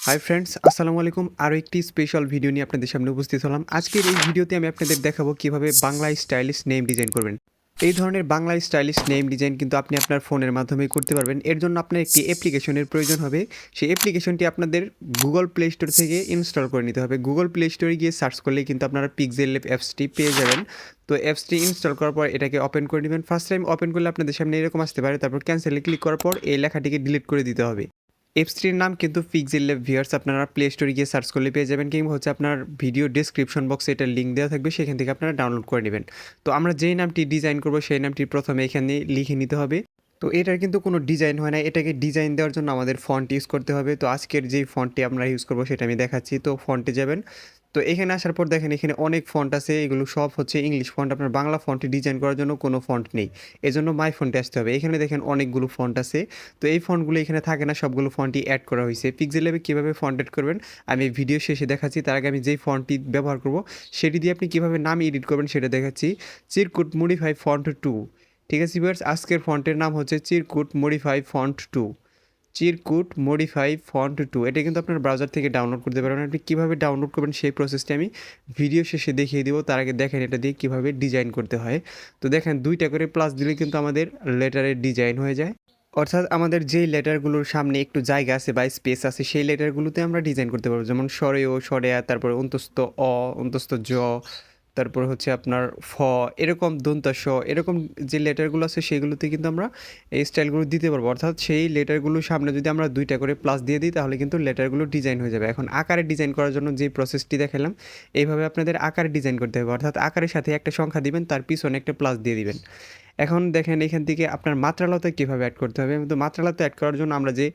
Hi friends, আসসালামু আলাইকুম। আরও একটি স্পেশাল ভিডিও নিয়ে আপনাদের সামনে উপস্থিত হলাম। আজকের এই ভিডিওতে আমি আপনাদের দেখাবো কিভাবে বাংলা স্টাইলিশ নেম ডিজাইন করবেন। এই ধরনের বাংলা স্টাইলিশ নেম ডিজাইন কিন্তু আপনি আপনার ফোনের মাধ্যমে করতে পারবেন। এর জন্য আপনার একটি অ্যাপ্লিকেশনের প্রয়োজন হবে। সেই অ্যাপ্লিকেশনটি আপনাদের গুগল প্লে স্টোর থেকে ইনস্টল করে নিতে হবে। গুগল প্লে স্টোরে গিয়ে সার্চ করলেই কিন্তু আপনারা পিক্সেল ল্যাব অ্যাপসটি পেয়ে যাবেন। তো অ্যাপসটি ইনস্টল করার পর এটাকে ওপেন করে নেবেন। ফার্স্ট টাইম ওপেন করলে আপনাদের সামনে এরকম আসতে পারে। তারপর ক্যান্সেলে ক্লিক করার পর এই লেখাটিকে ডিলিট করে দিতে হবে। অ্যাপসটির নাম কিন্তু পিক্সেল ল্যাব ভিউয়ার্স। আপনারা প্লে স্টোরে গিয়ে সার্চ করলে পেয়ে যাবেন, কিংবা হচ্ছে আপনার ভিডিও ডেসক্রিপশন বক্সে এটার লিঙ্ক দেওয়া থাকবে, সেখান থেকে আপনারা ডাউনলোড করে নেবেন। তো আমরা যেই নামটি ডিজাইন করব সেই নামটি প্রথমে এখানে লিখে নিতে হবে। তো এটার কিন্তু কোনো ডিজাইন হয় না, এটাকে ডিজাইন দেওয়ার জন্য আমাদের ফন্ট ইউজ করতে হবে। তো আজকের যেই ফন্টটি আমরা ইউজ করবো সেটা আমি দেখাচ্ছি। তো ফন্টে যাবেন। তো এখানে আসার পর দেখেন এখানে অনেক ফন্ট আছে, এগুলো সব হচ্ছে ইংলিশ ফন্ট। আপনার বাংলা ফন্টে ডিজাইন করার জন্য কোনো ফন্ট নেই, এজন্য মাই ফন্টে আসতে হবে। এখানে দেখেন অনেকগুলো ফন্ট আছে। তো এই ফন্টগুলো এখানে থাকে না, সবগুলো ফন্টই অ্যাড করা হয়েছে। পিক্সেল ল্যাবে কীভাবে ফন্ট অ্যাড করবেন আমি ভিডিও শেষে দেখাচ্ছি। তার আগে আমি যেই ফন্টটি ব্যবহার করব সেটি দিয়ে আপনি কীভাবে নাম এডিট করবেন সেটা দেখাচ্ছি। চিরকুট মডিফাই ফন্ট 2। ঠিক আছে ভিউয়ার্স, আজকের ফন্টের নাম হচ্ছে চিরকুট মডিফাই ফন্ট 2। চিরকুট মডিফাই ফন্ট 2 এটা কিন্তু আপনার ব্রাউজার থেকে ডাউনলোড করতে পারবেন। আপনি কীভাবে ডাউনলোড করবেন সেই প্রসেসটি আমি ভিডিও শেষে দেখিয়ে দিব। তার আগে দেখেন এটা দিয়ে কীভাবে ডিজাইন করতে হয়। তো দেখেন 2টা করে প্লাস দিলে কিন্তু আমাদের লেটারের ডিজাইন হয়ে যায়। অর্থাৎ আমাদের যেই লেটারগুলোর সামনে একটু জায়গা আছে বা স্পেস আছে সেই লেটারগুলোতে আমরা ডিজাইন করতে পারবো, যেমন সরে ও সরে আ, তারপরে অন্তস্থ অ, অন্তস্থ জ, তারপর হচ্ছে আপনার ফ, এরকম দন্তাস, এরকম যে লেটারগুলো আছে সেগুলোতে কিন্তু আমরা এই স্টাইলগুলো দিতে পারবো। অর্থাৎ সেই লেটারগুলোর সামনে যদি আমরা 2টা করে প্লাস দিয়ে দিই তাহলে কিন্তু লেটারগুলো ডিজাইন হয়ে যাবে। এখন আকারে ডিজাইন করার জন্য যে প্রসেসটি দেখালাম এইভাবে আপনাদের আকারে ডিজাইন করতে হবে। অর্থাৎ আকারের সাথে একটা সংখ্যা দিবেন, তার পিছনে একটা প্লাস দিয়ে দিবেন। এখন দেখেন এখান থেকে আপনার মাত্রালতা কীভাবে অ্যাড করতে হবে। তো মাত্রালতা অ্যাড করার জন্য আমরা যে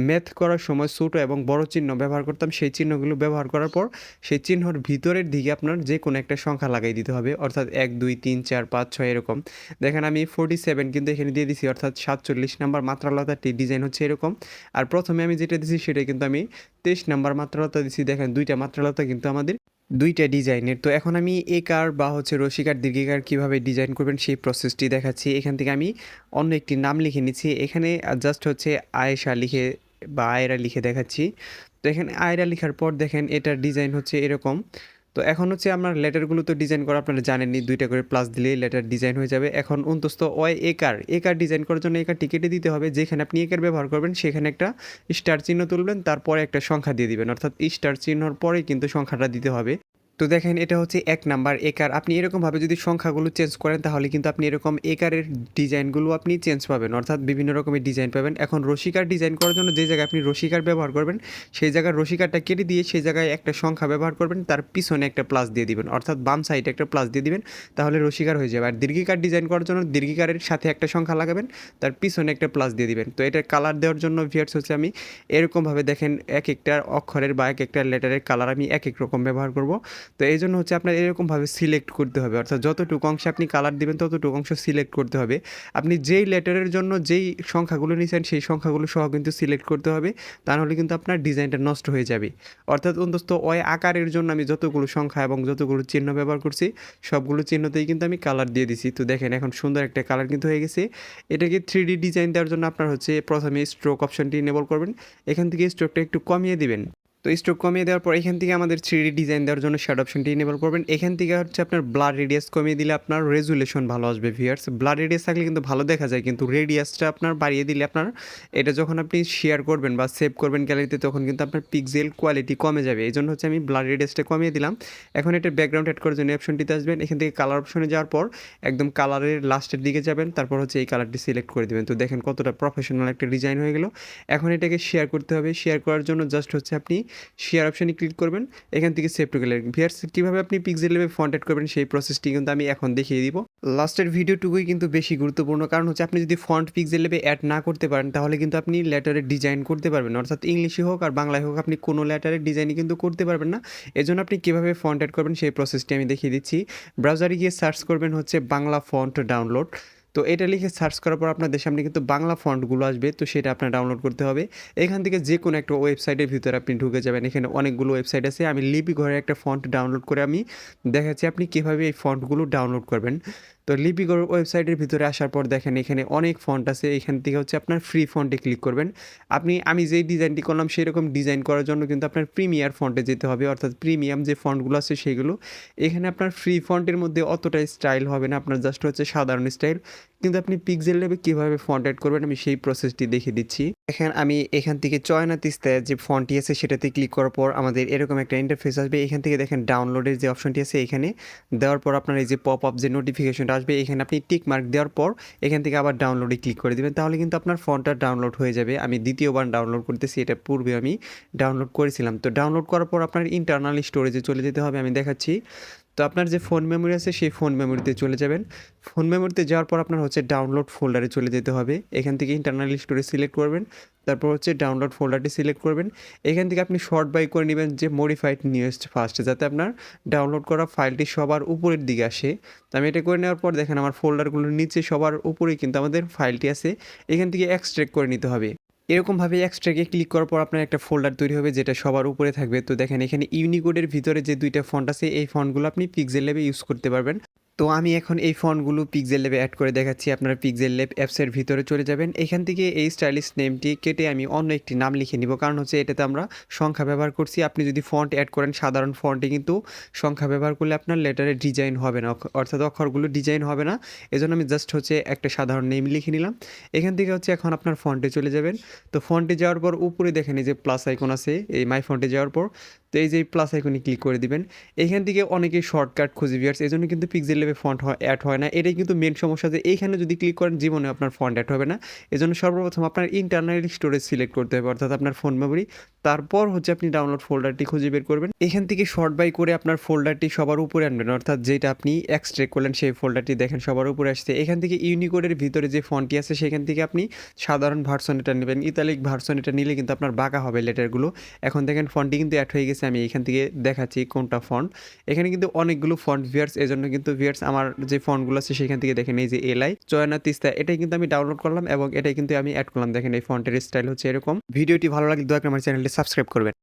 ম্যাথ করার সময় ছোটো এবং বড় চিহ্ন ব্যবহার করতাম, সেই চিহ্নগুলো ব্যবহার করার পর সেই চিহ্নর ভিতরের দিকে আপনার যে কোনো একটা সংখ্যা লাগাই দিতে হবে। অর্থাৎ 1 2 3 4 5 6 এরকম। দেখেন আমি 47 কিন্তু এখানে দিয়ে দিছি, অর্থাৎ 47 নাম্বার মাত্রালতাটি ডিজাইন হচ্ছে এরকম। আর প্রথমে আমি যেটা দিছি সেটা কিন্তু আমি 23 নাম্বার মাত্রালতা দিছি। দেখেন 2টা মাত্রালতা কিন্তু আমাদের 2টা ডিজাইনের। তো এখন আমি একার বা হচ্ছে রসিকার দীর্ঘিকার কীভাবে ডিজাইন করবেন সেই প্রসেসটি দেখাচ্ছি। এখান থেকে আমি অন্য একটি নাম লিখে নিচ্ছি। এখানে জাস্ট হচ্ছে আয়েশা লিখে বা আয়রা লিখে দেখাচ্ছি। তো এখানে আয়রা লেখার পর দেখেন এটার ডিজাইন হচ্ছে এরকম। তো এখন হচ্ছে আমার লেটারগুলো তো ডিজাইন করা আপনারা জানেনই, 2টা করে প্লাস দিলেই লেটার ডিজাইন হয়ে যাবে। এখন অন্তস্থ অয় একার, একার ডিজাইন করার জন্য একার টিকেটে দিতে হবে। যেখানে আপনি একার ব্যবহার করবেন সেখানে একটা স্টার চিহ্ন তুলবেন, তারপরে একটা সংখ্যা দিয়ে দিবেন। অর্থাৎ স্টার চিহ্নর পরেই কিন্তু সংখ্যাটা দিতে হবে। তো দেখেন এটা হচ্ছে 1 নাম্বার একার। আপনি এরকমভাবে যদি সংখ্যাগুলো চেঞ্জ করেন তাহলে কিন্তু আপনি এরকম একারের ডিজাইনগুলো আপনি চেঞ্জ পাবেন, অর্থাৎ বিভিন্ন রকমের ডিজাইন পাবেন। এখন রসিকার ডিজাইন করার জন্য যে জায়গায় আপনি রসিকার ব্যবহার করবেন সেই জায়গায় রসিকারটা কেটে দিয়ে সেই জায়গায় একটা সংখ্যা ব্যবহার করবেন, তার পিছনে একটা প্লাস দিয়ে দিবেন, অর্থাৎ বাম সাইডে একটা প্লাস দিয়ে দিবেন, তাহলে রসিকার হয়ে যাবে। আর দীর্ঘিকার ডিজাইন করার জন্য দীর্ঘিকারের সাথে একটা সংখ্যা লাগাবেন, তার পিছনে একটা প্লাস দিয়ে দিবেন। তো এটা কালার দেওয়ার জন্য ভিউয়ার্স হচ্ছে আমি এরকমভাবে দেখেন এক একটা অক্ষরের বা এক একটা লেটারের কালার আমি এক এক রকম ব্যবহার করব। তো এই জন্য হচ্ছে আপনার এরকমভাবে সিলেক্ট করতে হবে, অর্থাৎ যতটুকু অংশে আপনি কালার দিবেন ততটুকু অংশ সিলেক্ট করতে হবে। আপনি যেই লেটারের জন্য যেই সংখ্যাগুলো নিয়েছেন সেই সংখ্যাগুলো সহ কিন্তু সিলেক্ট করতে হবে, তা নাহলে কিন্তু আপনার ডিজাইনটা নষ্ট হয়ে যাবে। অর্থাৎ অন্তত ওই আকারের জন্য আমি যতগুলো সংখ্যা এবং যতগুলো চিহ্ন ব্যবহার করছি সবগুলো চিহ্নতেই কিন্তু আমি কালার দিয়ে দিছি। তো দেখেন এখন সুন্দর একটা কালার কিন্তু হয়ে গেছে। এটাকে 3D ডিজাইন দেওয়ার জন্য আপনার হচ্ছে প্রথমে স্ট্রোক অপশনটি এনেবল করবেন, এখান থেকে স্ট্রোকটা একটু কমিয়ে দিবেন। তো স্ট্রোক কমিয়ে দেওয়ার পর এখান থেকে আমাদের 3D ডিজাইন দেওয়ার জন্য শ্যাডো অপশনটি এনেবল করবেন। এখান থেকে হচ্ছে আপনার ব্লার রেডিয়াস কমিয়ে দিলে আপনার রেজুলেশন ভালো আসবে ভিউয়ার্স। ব্লার রেডিয়াস থাকলে কিন্তু ভালো দেখা যায়, কিন্তু রেডিয়াসটা আপনার বাড়িয়ে দিলে আপনার এটা যখন আপনি শেয়ার করবেন বা সেভ করবেন গ্যালারিতে তখন কিন্তু আপনার পিক্সেল কোয়ালিটি কমে যাবে। এই জন্য হচ্ছে আমি ব্লার রেডিয়াসটা কমিয়ে দিলাম। এখন এটা ব্যাকগ্রাউন্ড অ্যাড করার জন্য অপশনটিতে আসবেন, এখান থেকে কালার অপশনে যাওয়ার পর একদম কালারের লাস্টের দিকে যাবেন, তারপর হচ্ছে এই কালারটি সিলেক্ট করে দেবেন। তো দেখেন কতটা প্রফেশনাল একটা ডিজাইন হয়ে গেল। এখন এটাকে শেয়ার করতে হবে। শেয়ার করার জন্য জাস্ট হচ্ছে আপনি শেয়ার অপশনে ক্লিক করবেন, এখান থেকে সেভ টু গ্যালারি। ভিউয়ার্স কীভাবে আপনি পিক্সেল ল্যাবে ফন্ট অ্যাড করবেন সেই প্রসেসটি কিন্তু আমি এখন দেখিয়ে দিব। লাস্টের ভিডিওটুকুই কিন্তু বেশি গুরুত্বপূর্ণ, কারণ হচ্ছে আপনি যদি ফন্ট পিক্সেল ল্যাবে অ্যাড না করতে পারেন তাহলে কিন্তু আপনি লেটারের ডিজাইন করতে পারবেন, অর্থাৎ ইংলিশে হোক আর বাংলায় হোক আপনি কোনো লেটারের ডিজাইনই কিন্তু করতে পারবেন না। এজন্য আপনি কীভাবে ফন্ট অ্যাড করবেন সেই প্রসেসটি আমি দেখিয়ে দিচ্ছি। ব্রাউজারে গিয়ে সার্চ করবেন হচ্ছে বাংলা ফন্ট ডাউনলোড। তো এটা লিখে সার্চ করার পর আপনাদের সামনে কিন্তু বাংলা ফন্টগুলো আসবে, তো সেটা আপনার ডাউনলোড করতে হবে। এখান থেকে যে কোনো একটা ওয়েবসাইটের ভিতরে আপনি ঢুকে যাবেন। এখানে অনেকগুলো ওয়েবসাইট আছে। আমি লিপি ঘরে একটা ফন্ট ডাউনলোড করে আমি দেখাচ্ছি আপনি কীভাবে এই ফন্টগুলো ডাউনলোড করবেন। তো লিপি ঘর ওয়েবসাইটের ভিতরে আসার পর দেখেন এখানে অনেক ফন্ট আছে। এখান থেকে হচ্ছে আপনার ফ্রি ফন্টে ক্লিক করবেন। আমি যেই ডিজাইনটি করলাম সেরকম ডিজাইন করার জন্য কিন্তু আপনার প্রিমিয়ার ফন্টে যেতে হবে, অর্থাৎ প্রিমিয়াম যে ফন্টগুলো আছে সেগুলো। এখানে আপনার ফ্রি ফন্টের মধ্যে অতটা স্টাইল হবে না, আপনার জাস্ট হচ্ছে সাধারণ স্টাইল। কিন্তু আপনি পিক্সেল ল্যাবে কীভাবে ফন্ট অ্যাড করবেন আমি সেই প্রসেসটি দেখিয়ে দিচ্ছি। আমি এখান থেকে চয়না তিস্তায় যে ফন্টটি আছে সেটাতে ক্লিক করার পর আমাদের এরকম একটা ইন্টারফেস আসবে। এখান থেকে দেখেন ডাউনলোডের যে অপশনটি আছে এখানে দেওয়ার পর আপনার এই যে পপ আপ যে নোটিফিকেশনটা আসবে এখানে আপনি টিক মার্ক দেওয়ার পর এখান থেকে আবার ডাউনলোডে ক্লিক করে দেবেন, তাহলে কিন্তু আপনার ফন্টটা ডাউনলোড হয়ে যাবে। আমি দ্বিতীয়বার ডাউনলোড করতেছি, এটা পূর্বে আমি ডাউনলোড করেছিলাম। তো ডাউনলোড করার পর আপনার ইন্টারনাল স্টোরেজে চলে যেতে হবে, আমি দেখাচ্ছি। তো আপনার যে ফোন মেমোরি আছে সেই ফোন মেমোরিতে চলে যাবেন। ফোন মেমোরিতে যাওয়ার পর আপনার হচ্ছে ডাউনলোড ফোল্ডারে চলে যেতে হবে। এখান থেকে ইন্টারনাল স্টোরেজ সিলেক্ট করবেন, তারপর হচ্ছে ডাউনলোড ফোল্ডারটি সিলেক্ট করবেন। এখান থেকে আপনি শর্ট বাই করে নেবেন যে মডিফাইড নিউয়েস্ট ফার্স্ট, যাতে আপনার ডাউনলোড করা ফাইলটি সবার উপরের দিকে আসে। তো আমি এটা করে নেওয়ার পর দেখেন আমার ফোল্ডারগুলোর নিচে সবার উপরেই কিন্তু আমাদের ফাইলটি আছে। এখান থেকে এক্সট্রাক্ট করে নিতে হবে। এরকমভাবে এক্সট্রাকে ক্লিক করার পর আপনার একটা ফোল্ডার তৈরি হবে যেটা সবার উপরে থাকবে। তো দেখেন এখানে ইউনিকোডের ভিতরে যে 2টা ফন্ট আছে এই ফন্টগুলো আপনি পিক্সেল ল্যাবে ইউজ করতে পারবেন। তো আমি এখন এই ফন্টগুলো পিক্সেল ল্যাবে অ্যাড করে দেখাচ্ছি। আপনারা পিক্সেল ল্যাব অ্যাপসের ভিতরে চলে যাবেন। এখান থেকে এই স্টাইলিশ নেমটি কেটে আমি অন্য একটি নাম লিখে নিব, কারণ হচ্ছে এটাতে আমরা সংখ্যা ব্যবহার করছি। আপনি যদি ফন্ট অ্যাড করেন সাধারণ ফন্টে কিন্তু সংখ্যা ব্যবহার করলে আপনার লেটারের ডিজাইন হবে না, অর্থাৎ অক্ষরগুলো ডিজাইন হবে না। এজন্য আমি জাস্ট হচ্ছে একটা সাধারণ নেম লিখে নিলাম। এখান থেকে হচ্ছে এখন আপনার ফন্টে চলে যাবেন। তো ফন্টে যাওয়ার পর উপরে দেখেন এই যে প্লাস আইকন আছে, এই মাই ফন্টে যাওয়ার পর তো এই যে প্লাস আইকনে ক্লিক করে দিবেন। এখান থেকে অনেকেই শর্টকাট খুঁজে ভিউয়ার্স, এই জন্য কিন্তু পিক্সেল ল্যাবে ফন্ট অ্যাড হয় না। এটাই কিন্তু মেন সমস্যা যে এইখানে যদি ক্লিক করেন জীবনে আপনার ফন্ট অ্যাড হবে না। এজন্য সর্বপ্রথম আপনার ইন্টারনাল স্টোরেজ সিলেক্ট করতে হবে, অর্থাৎ আপনার ফোন মেমোরি। তারপর হচ্ছে আপনি ডাউনলোড ফোল্ডারটি খুঁজে বের করবেন। এখান থেকে শর্ট বাই করে আপনার ফোল্ডারটি সবার উপরে আনবেন, অর্থাৎ যেটা আপনি এক্সট্রাক্ট করলেন সেই ফোল্ডারটি দেখেন সবার উপরে আসছে। এখান থেকে ইউনিকোডের ভিতরে যে ফন্টটি আছে সেখান থেকে আপনি সাধারণ ভার্সন এটা নেবেন। ইতালিক ভার্সন এটা নিলে কিন্তু আপনার বাঁকা হবে লেটারগুলো। এখন দেখেন ফন্টটি কিন্তু অ্যাড হয়ে গেছে। আমি এখান থেকে দেখাচ্ছি কোনটা ফন্ট। এখানে কিন্তু অনেকগুলো ফন্ট ভিউয়ার্স, এজন্য কিন্তু ভিউয়ার্স আমার যে ফন্টগুলো আছে সেখান থেকে দেখেন এই যে এলআই চয়না তিস্তা এটাই কিন্তু আমি ডাউনলোড করলাম এবং এটাই কিন্তু আমি অ্যাড করলাম। দেখেন এই ফন্টের স্টাইল হচ্ছে এরকম। ভিডিওটি ভালো লাগলে দয়া করে আমার চ্যানেলটি সাবস্ক্রাইব করবেন।